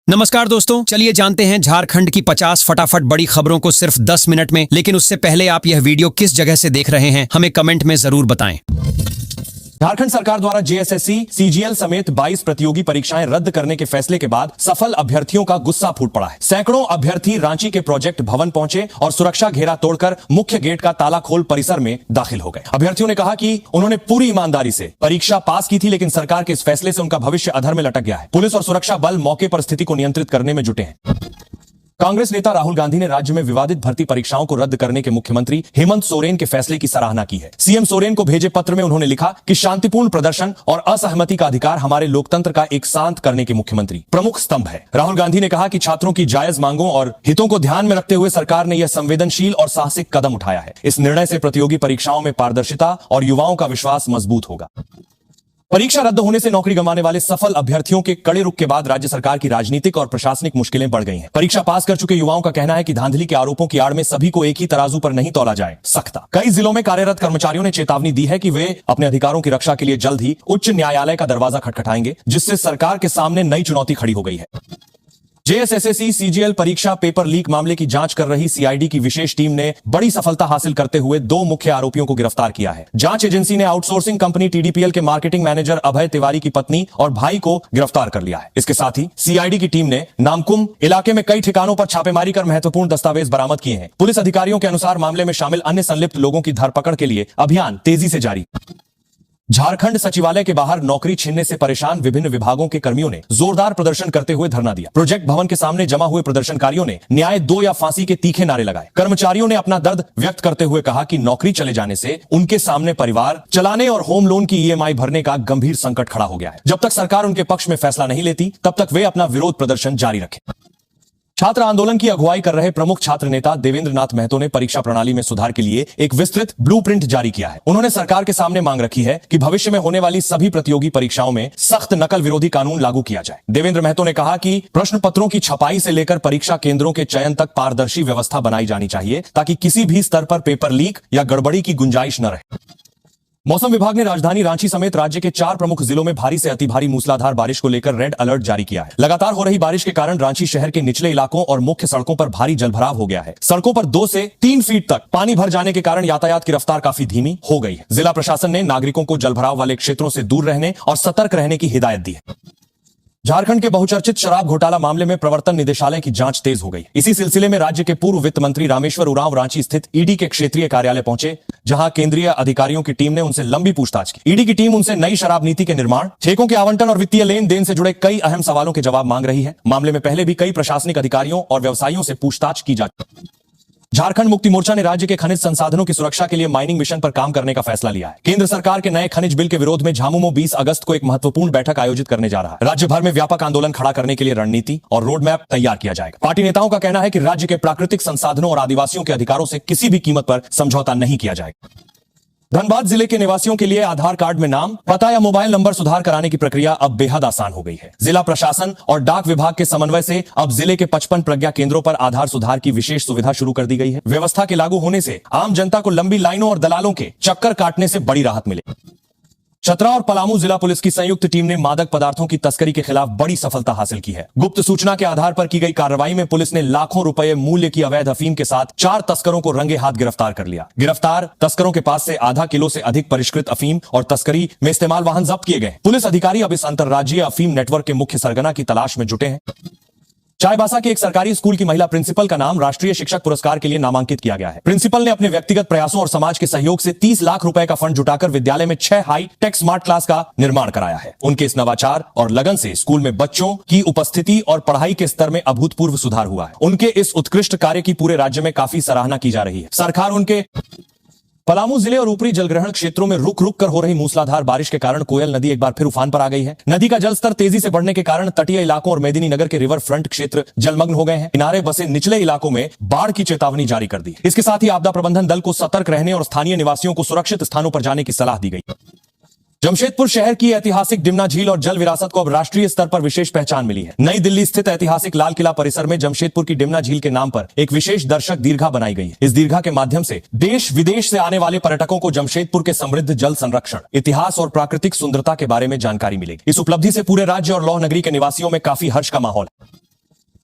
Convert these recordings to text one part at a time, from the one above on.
नमस्कार दोस्तों, चलिए जानते हैं झारखंड की 50 फटाफट बड़ी खबरों को सिर्फ 10 मिनट में। लेकिन उससे पहले आप यह वीडियो किस जगह से देख रहे हैं हमें कमेंट में जरूर बताएं। झारखंड सरकार द्वारा जेएसएससी, सीजीएल समेत 22 प्रतियोगी परीक्षाएं रद्द करने के फैसले के बाद सफल अभ्यर्थियों का गुस्सा फूट पड़ा है। सैकड़ों अभ्यर्थी रांची के प्रोजेक्ट भवन पहुंचे और सुरक्षा घेरा तोड़कर मुख्य गेट का ताला खोल परिसर में दाखिल हो गए। अभ्यर्थियों ने कहा कि उन्होंने पूरी ईमानदारी से परीक्षा पास की थी, लेकिन सरकार के इस फैसले से उनका भविष्य अधर में लटक गया है। पुलिस और सुरक्षा बल मौके पर स्थिति को नियंत्रित करने में जुटे हैं। कांग्रेस नेता राहुल गांधी ने राज्य में विवादित भर्ती परीक्षाओं को रद्द करने के मुख्यमंत्री हेमंत सोरेन के फैसले की सराहना की है। सीएम सोरेन को भेजे पत्र में उन्होंने लिखा कि शांतिपूर्ण प्रदर्शन और असहमति का अधिकार हमारे लोकतंत्र का एक शांत करने के मुख्यमंत्री प्रमुख स्तंभ है। राहुल गांधी ने कहा कि छात्रों की जायज मांगों और हितों को ध्यान में रखते हुए सरकार ने यह संवेदनशील और साहसिक कदम उठाया है। इस निर्णय से प्रतियोगी परीक्षाओं में पारदर्शिता और युवाओं का विश्वास मजबूत होगा। परीक्षा रद्द होने से नौकरी गंवाने वाले सफल अभ्यर्थियों के कड़े रुख के बाद राज्य सरकार की राजनीतिक और प्रशासनिक मुश्किलें बढ़ गई हैं। परीक्षा पास कर चुके युवाओं का कहना है कि धांधली के आरोपों की आड़ में सभी को एक ही तराजू पर नहीं तौला जाए सकता। कई जिलों में कार्यरत कर्मचारियों ने चेतावनी दी है कि वे अपने अधिकारों की रक्षा के लिए जल्द ही उच्च न्यायालय का दरवाजा खटखटाएंगे, जिससे सरकार के सामने नई चुनौती खड़ी हो गई है। जेएसएससी सीजीएल परीक्षा पेपर लीक मामले की जांच कर रही सीआईडी की विशेष टीम ने बड़ी सफलता हासिल करते हुए 2 मुख्य आरोपियों को गिरफ्तार किया है। जांच एजेंसी ने आउटसोर्सिंग कंपनी टीडीपीएल के मार्केटिंग मैनेजर अभय तिवारी की पत्नी और भाई को गिरफ्तार कर लिया है। इसके साथ ही सीआईडी की टीम ने नामकुम इलाके में कई ठिकानों पर छापेमारी कर महत्वपूर्ण दस्तावेज बरामद किए हैं। पुलिस अधिकारियों के अनुसार मामले में शामिल अन्य संलिप्त लोगों की धरपकड़ के लिए अभियान तेजी से जारी। झारखंड सचिवालय के बाहर नौकरी छीनने से परेशान विभिन्न विभागों के कर्मियों ने जोरदार प्रदर्शन करते हुए धरना दिया। प्रोजेक्ट भवन के सामने जमा हुए प्रदर्शनकारियों ने न्याय दो या फांसी के तीखे नारे लगाए। कर्मचारियों ने अपना दर्द व्यक्त करते हुए कहा कि नौकरी चले जाने से उनके सामने परिवार चलाने और होम लोन की ईएमआई भरने का गंभीर संकट खड़ा हो गया है। जब तक सरकार उनके पक्ष में फैसला नहीं लेती, तब तक वे अपना विरोध प्रदर्शन जारी रखें। छात्र आंदोलन की अगुवाई कर रहे प्रमुख छात्र नेता देवेंद्र नाथ महतो ने परीक्षा प्रणाली में सुधार के लिए एक विस्तृत ब्लूप्रिंट जारी किया है। उन्होंने सरकार के सामने मांग रखी है कि भविष्य में होने वाली सभी प्रतियोगी परीक्षाओं में सख्त नकल विरोधी कानून लागू किया जाए। देवेंद्र महतो ने कहा कि प्रश्न पत्रों की छपाई से लेकर परीक्षा केंद्रों के चयन तक पारदर्शी व्यवस्था बनाई जानी चाहिए, ताकि किसी भी स्तर पर पेपर लीक या गड़बड़ी की गुंजाइश न रहे। मौसम विभाग ने राजधानी रांची समेत राज्य के 4 प्रमुख जिलों में भारी से अति भारी मूसलाधार बारिश को लेकर रेड अलर्ट जारी किया है। लगातार हो रही बारिश के कारण रांची शहर के निचले इलाकों और मुख्य सड़कों पर भारी जलभराव हो गया है। सड़कों पर 2 से 3 फीट तक पानी भर जाने के कारण यातायात की रफ्तार काफी धीमी हो गई है। जिला प्रशासन ने नागरिकों को जलभराव वाले क्षेत्रों से दूर रहने और सतर्क रहने की हिदायत दी है। झारखंड के बहुचर्चित शराब घोटाला मामले में प्रवर्तन निदेशालय की जांच तेज हो गई। इसी सिलसिले में राज्य के पूर्व वित्त मंत्री रामेश्वर उरांव रांची स्थित ईडी के क्षेत्रीय कार्यालय पहुंचे, जहां केंद्रीय अधिकारियों की टीम ने उनसे लंबी पूछताछ की। ईडी की टीम उनसे नई शराब नीति के निर्माण, ठेकों के आवंटन और वित्तीय लेन देन से जुड़े कई अहम सवालों के जवाब मांग रही है। मामले में पहले भी कई प्रशासनिक अधिकारियों और व्यवसायियों से पूछताछ की जा चुकी है। झारखंड मुक्ति मोर्चा ने राज्य के खनिज संसाधनों की सुरक्षा के लिए माइनिंग मिशन पर काम करने का फैसला लिया है। केंद्र सरकार के नए खनिज बिल के विरोध में झामुमो 20 अगस्त को एक महत्वपूर्ण बैठक आयोजित करने जा रहा है। राज्य भर में व्यापक आंदोलन खड़ा करने के लिए रणनीति और रोड मैप तैयार किया जाएगा। पार्टी नेताओं का कहना है कि राज्य के प्राकृतिक संसाधनों और आदिवासियों के अधिकारों से किसी भी कीमत पर समझौता नहीं किया जाएगा। धनबाद जिले के निवासियों के लिए आधार कार्ड में नाम, पता या मोबाइल नंबर सुधार कराने की प्रक्रिया अब बेहद आसान हो गई है। जिला प्रशासन और डाक विभाग के समन्वय से अब जिले के 55 प्रज्ञा केंद्रों पर आधार सुधार की विशेष सुविधा शुरू कर दी गई है। व्यवस्था के लागू होने से आम जनता को लंबी लाइनों और दलालों के चक्कर काटने से बड़ी राहत मिलेगी। चतरा और पलामू जिला पुलिस की संयुक्त टीम ने मादक पदार्थों की तस्करी के खिलाफ बड़ी सफलता हासिल की है। गुप्त सूचना के आधार पर की गई कार्रवाई में पुलिस ने लाखों रुपए मूल्य की अवैध अफीम के साथ 4 तस्करों को रंगे हाथ गिरफ्तार कर लिया। गिरफ्तार तस्करों के पास से आधा किलो से अधिक परिष्कृत अफीम और तस्करी में इस्तेमाल वाहन जब्त किए गए। पुलिस अधिकारी अब इस अंतर्राज्यीय अफीम नेटवर्क के मुख्य सरगना की तलाश में जुटे हैं। चाईबासा के एक सरकारी स्कूल की महिला प्रिंसिपल का नाम राष्ट्रीय शिक्षक पुरस्कार के लिए नामांकित किया गया है। प्रिंसिपल ने अपने व्यक्तिगत प्रयासों और समाज के सहयोग से 30 लाख रुपए का फंड जुटाकर विद्यालय में 6 हाई टेक स्मार्ट क्लास का निर्माण कराया है। उनके इस नवाचार और लगन से स्कूल में बच्चों की उपस्थिति और पढ़ाई के स्तर में अभूतपूर्व सुधार हुआ है। उनके इस उत्कृष्ट कार्य की पूरे राज्य में काफी सराहना की जा रही है। सरकार उनके पलामू जिले और ऊपरी जलग्रहण क्षेत्रों में रुक रुक कर हो रही मूसलाधार बारिश के कारण कोयल नदी एक बार फिर उफान पर आ गई है। नदी का जलस्तर तेजी से बढ़ने के कारण तटीय इलाकों और मेदिनी नगर के रिवर फ्रंट क्षेत्र जलमग्न हो गए हैं। किनारे बसे निचले इलाकों में बाढ़ की चेतावनी जारी कर दी। इसके साथ ही आपदा प्रबंधन दल को सतर्क रहने और स्थानीय निवासियों को सुरक्षित स्थानों पर जाने की सलाह दी गई। जमशेदपुर शहर की ऐतिहासिक डिमना झील और जल विरासत को अब राष्ट्रीय स्तर पर विशेष पहचान मिली है। नई दिल्ली स्थित ऐतिहासिक लाल किला परिसर में जमशेदपुर की डिमना झील के नाम पर एक विशेष दर्शक दीर्घा बनाई गई है। इस दीर्घा के माध्यम से देश विदेश से आने वाले पर्यटकों को जमशेदपुर के समृद्ध जल संरक्षण, इतिहास और प्राकृतिक सुंदरता के बारे में जानकारी मिलेगी। इस उपलब्धि से पूरे राज्य और लौह नगरी के निवासियों में काफी हर्ष का माहौल है।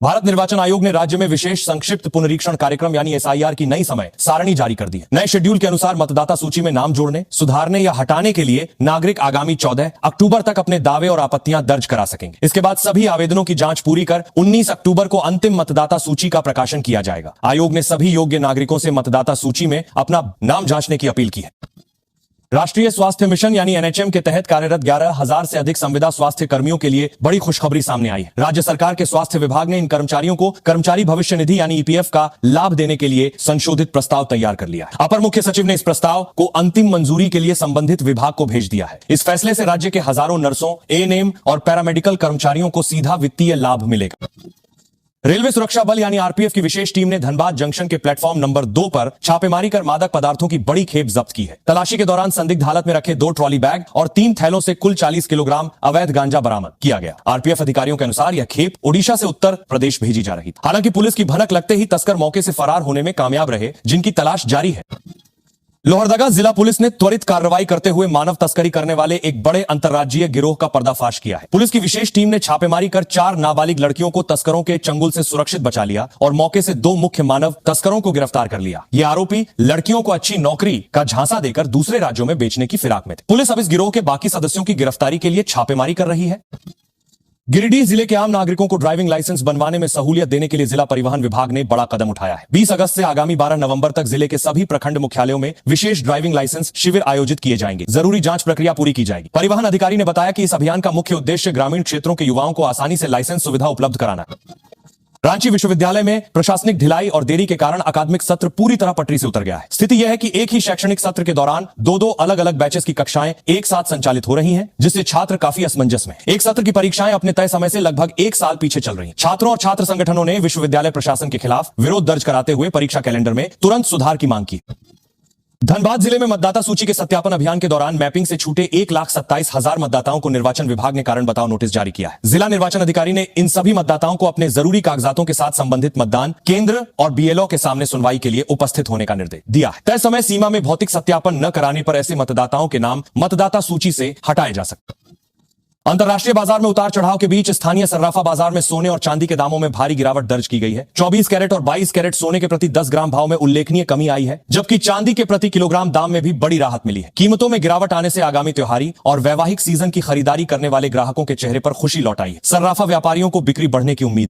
भारत निर्वाचन आयोग ने राज्य में विशेष संक्षिप्त पुनरीक्षण कार्यक्रम यानी एसआईआर की नई समय सारणी जारी कर दी है। नए शेड्यूल के अनुसार मतदाता सूची में नाम जोड़ने, सुधारने या हटाने के लिए नागरिक आगामी 14 अक्टूबर तक अपने दावे और आपत्तियां दर्ज करा सकेंगे। इसके बाद सभी आवेदनों की जांच पूरी कर 19 अक्टूबर को अंतिम मतदाता सूची का प्रकाशन किया जाएगा। आयोग ने सभी योग्य नागरिकों से मतदाता सूची में अपना नाम जांचने की अपील की है। राष्ट्रीय स्वास्थ्य मिशन यानी एनएचएम के तहत कार्यरत 11,000 से अधिक संविदा स्वास्थ्य कर्मियों के लिए बड़ी खुशखबरी सामने आई है। राज्य सरकार के स्वास्थ्य विभाग ने इन कर्मचारियों को कर्मचारी भविष्य निधि यानी ईपीएफ का लाभ देने के लिए संशोधित प्रस्ताव तैयार कर लिया है। अपर मुख्य सचिव ने इस प्रस्ताव को अंतिम मंजूरी के लिए संबंधित विभाग को भेज दिया है। इस फैसले से राज्य के हजारों नर्सों, एएनएम और पैरामेडिकल कर्मचारियों को सीधा वित्तीय लाभ मिलेगा। रेलवे सुरक्षा बल यानी आरपीएफ की विशेष टीम ने धनबाद जंक्शन के प्लेटफॉर्म नंबर 2 पर छापेमारी कर मादक पदार्थों की बड़ी खेप जब्त की है। तलाशी के दौरान संदिग्ध हालत में रखे 2 ट्रॉली बैग और 3 थैलों से कुल 40 किलोग्राम अवैध गांजा बरामद किया गया। आरपीएफ अधिकारियों के अनुसार यह खेप ओडिशा से उत्तर प्रदेश भेजी जा रही थी। हालांकि पुलिस की भनक लगते ही तस्कर मौके से फरार होने में कामयाब रहे, जिनकी तलाश जारी है। लोहरदगा जिला पुलिस ने त्वरित कार्रवाई करते हुए मानव तस्करी करने वाले एक बड़े अंतर्राज्यीय गिरोह का पर्दाफाश किया है। पुलिस की विशेष टीम ने छापेमारी कर 4 नाबालिग लड़कियों को तस्करों के चंगुल से सुरक्षित बचा लिया और मौके से 2 मुख्य मानव तस्करों को गिरफ्तार कर लिया। ये आरोपी लड़कियों को अच्छी नौकरी का झांसा देकर दूसरे राज्यों में बेचने की फिराक में थे। पुलिस अब इस गिरोह के बाकी सदस्यों की गिरफ्तारी के लिए छापेमारी कर रही है। गिरिडीह जिले के आम नागरिकों को ड्राइविंग लाइसेंस बनवाने में सहूलियत देने के लिए जिला परिवहन विभाग ने बड़ा कदम उठाया है। 20 अगस्त से आगामी 12 नवंबर तक जिले के सभी प्रखंड मुख्यालयों में विशेष ड्राइविंग लाइसेंस शिविर आयोजित किए जाएंगे। जरूरी जांच प्रक्रिया पूरी की जाएगी। परिवहन अधिकारी ने बताया कि इस अभियान का मुख्य उद्देश्य ग्रामीण क्षेत्रों के युवाओं को आसानी से लाइसेंस सुविधा उपलब्ध कराना है। रांची विश्वविद्यालय में प्रशासनिक ढिलाई और देरी के कारण अकादमिक सत्र पूरी तरह पटरी से उतर गया है। स्थिति यह है कि एक ही शैक्षणिक सत्र के दौरान 2 अलग अलग बैचेस की कक्षाएं एक साथ संचालित हो रही हैं, जिससे छात्र काफी असमंजस में। एक सत्र की परीक्षाएं अपने तय समय से लगभग 1 साल पीछे चल रही हैं। छात्रों और छात्र संगठनों ने विश्वविद्यालय प्रशासन के खिलाफ विरोध दर्ज कराते हुए परीक्षा कैलेंडर में तुरंत सुधार की मांग की। धनबाद जिले में मतदाता सूची के सत्यापन अभियान के दौरान मैपिंग से छूटे 1,27,000 मतदाताओं को निर्वाचन विभाग ने कारण बताओ नोटिस जारी किया है। जिला निर्वाचन अधिकारी ने इन सभी मतदाताओं को अपने जरूरी कागजातों के साथ संबंधित मतदान केंद्र और बीएलओ के सामने सुनवाई के लिए उपस्थित होने का निर्देश दिया है। तय समय सीमा में भौतिक सत्यापन न कराने पर ऐसे मतदाताओं के नाम मतदाता सूची से हटाए जा सकते। अंतर्राष्ट्रीय बाजार में उतार चढ़ाव के बीच स्थानीय सर्राफा बाजार में सोने और चांदी के दामों में भारी गिरावट दर्ज की गई है। 24 कैरेट और 22 कैरेट सोने के प्रति 10 ग्राम भाव में उल्लेखनीय कमी आई है, जबकि चांदी के प्रति किलोग्राम दाम में भी बड़ी राहत मिली है। कीमतों में गिरावट आने से आगामी त्योहारी और वैवाहिक सीजन की खरीदारी करने वाले ग्राहकों के चेहरे पर खुशी लौट आई है। सर्राफा व्यापारियों को बिक्री बढ़ने की उम्मीद।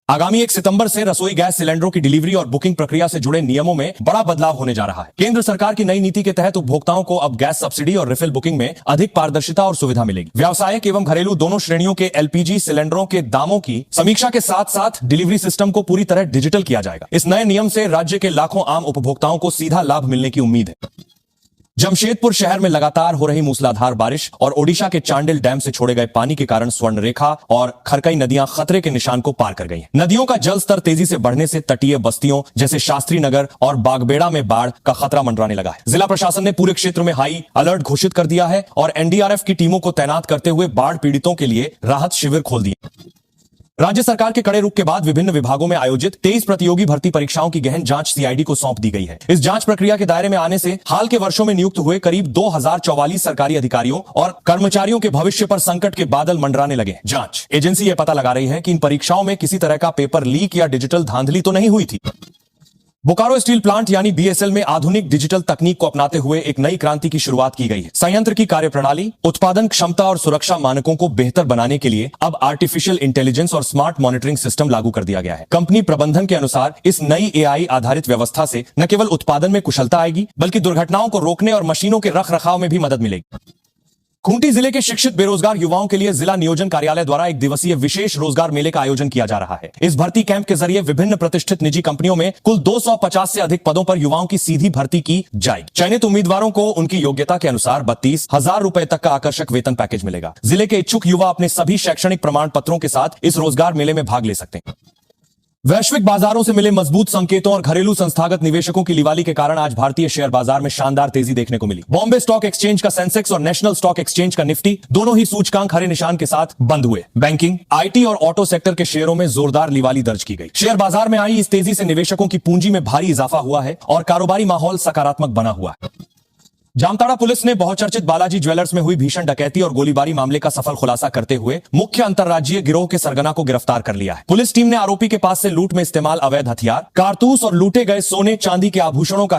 आगामी 1 सितंबर से रसोई गैस सिलेंडरों की डिलीवरी और बुकिंग प्रक्रिया से जुड़े नियमों में बड़ा बदलाव होने जा रहा है। केंद्र सरकार की नई नीति के तहत उपभोक्ताओं को अब गैस सब्सिडी और रिफिल बुकिंग में अधिक पारदर्शिता और सुविधा मिलेगी। व्यावसायिक एवं घरेलू दोनों श्रेणियों के एलपीजी सिलेंडरों के दामों की समीक्षा के साथ साथ डिलीवरी सिस्टम को पूरी तरह डिजिटल किया जाएगा। इस नए नियम से राज्य के लाखों आम उपभोक्ताओं को सीधा लाभ मिलने की उम्मीद है। जमशेदपुर शहर में लगातार हो रही मूसलाधार बारिश और ओडिशा के चांडिल डैम से छोड़े गए पानी के कारण स्वर्णरेखा और खरकई नदियां खतरे के निशान को पार कर गई हैं। नदियों का जल स्तर तेजी से बढ़ने से तटीय बस्तियों जैसे शास्त्री नगर और बागबेड़ा में बाढ़ का खतरा मंडराने लगा है। जिला प्रशासन ने पूरे क्षेत्र में हाई अलर्ट घोषित कर दिया है और एनडीआरएफ की टीमों को तैनात करते हुए बाढ़ पीड़ितों के लिए राहत शिविर खोल दिए। राज्य सरकार के कड़े रुख के बाद विभिन्न विभागों में आयोजित 23 प्रतियोगी भर्ती परीक्षाओं की गहन जांच सीआईडी को सौंप दी गई है। इस जांच प्रक्रिया के दायरे में आने से हाल के वर्षों में नियुक्त हुए करीब 2044 सरकारी अधिकारियों और कर्मचारियों के भविष्य पर संकट के बादल मंडराने लगे। जांच एजेंसी यह पता लगा रही है कि इन परीक्षाओं में किसी तरह का पेपर लीक या डिजिटल धांधली तो नहीं हुई थी। बोकारो स्टील प्लांट यानी बीएसएल में आधुनिक डिजिटल तकनीक को अपनाते हुए एक नई क्रांति की शुरुआत की गई है। संयंत्र की कार्यप्रणाली, उत्पादन क्षमता और सुरक्षा मानकों को बेहतर बनाने के लिए अब आर्टिफिशियल इंटेलिजेंस और स्मार्ट मॉनिटरिंग सिस्टम लागू कर दिया गया है। कंपनी प्रबंधन के अनुसार इस नई एआई आधारित व्यवस्था से न केवल उत्पादन में कुशलता आएगी, बल्कि दुर्घटनाओं को रोकने और मशीनों के रखरखाव में भी मदद मिलेगी। खूंटी जिले के शिक्षित बेरोजगार युवाओं के लिए जिला नियोजन कार्यालय द्वारा एक दिवसीय विशेष रोजगार मेले का आयोजन किया जा रहा है। इस भर्ती कैंप के जरिए विभिन्न प्रतिष्ठित निजी कंपनियों में कुल 250 से अधिक पदों पर युवाओं की सीधी भर्ती की जाएगी। चयनित उम्मीदवारों को उनकी योग्यता के अनुसार 32,000 रुपए तक का आकर्षक वेतन पैकेज मिलेगा। जिले के इच्छुक युवा अपने सभी शैक्षणिक प्रमाण पत्रों के साथ इस रोजगार मेले में भाग ले सकते हैं। वैश्विक बाजारों से मिले मजबूत संकेतों और घरेलू संस्थागत निवेशकों की लिवाली के कारण आज भारतीय शेयर बाजार में शानदार तेजी देखने को मिली। बॉम्बे स्टॉक एक्सचेंज का सेंसेक्स और नेशनल स्टॉक एक्सचेंज का निफ्टी दोनों ही सूचकांक हरे निशान के साथ बंद हुए। बैंकिंग, आईटी और ऑटो सेक्टर के शेयरों में जोरदार लिवाली दर्ज की गई। शेयर बाजार में आई इस तेजी से निवेशकों की पूंजी में भारी इजाफा हुआ है और कारोबारी माहौल सकारात्मक बना हुआ है। जामताड़ा पुलिस ने बहुचर्चित बालाजी ज्वेलर्स में हुई भीषण डकैती और गोलीबारी मामले का सफल खुलासा करते हुए मुख्य अंतर्राज्यीय गिरोह के सरगना को गिरफ्तार कर लिया है। पुलिस टीम ने आरोपी के पास से लूट में इस्तेमाल अवैध हथियार, कारतूस और लूटे गए सोने चांदी के आभूषणों का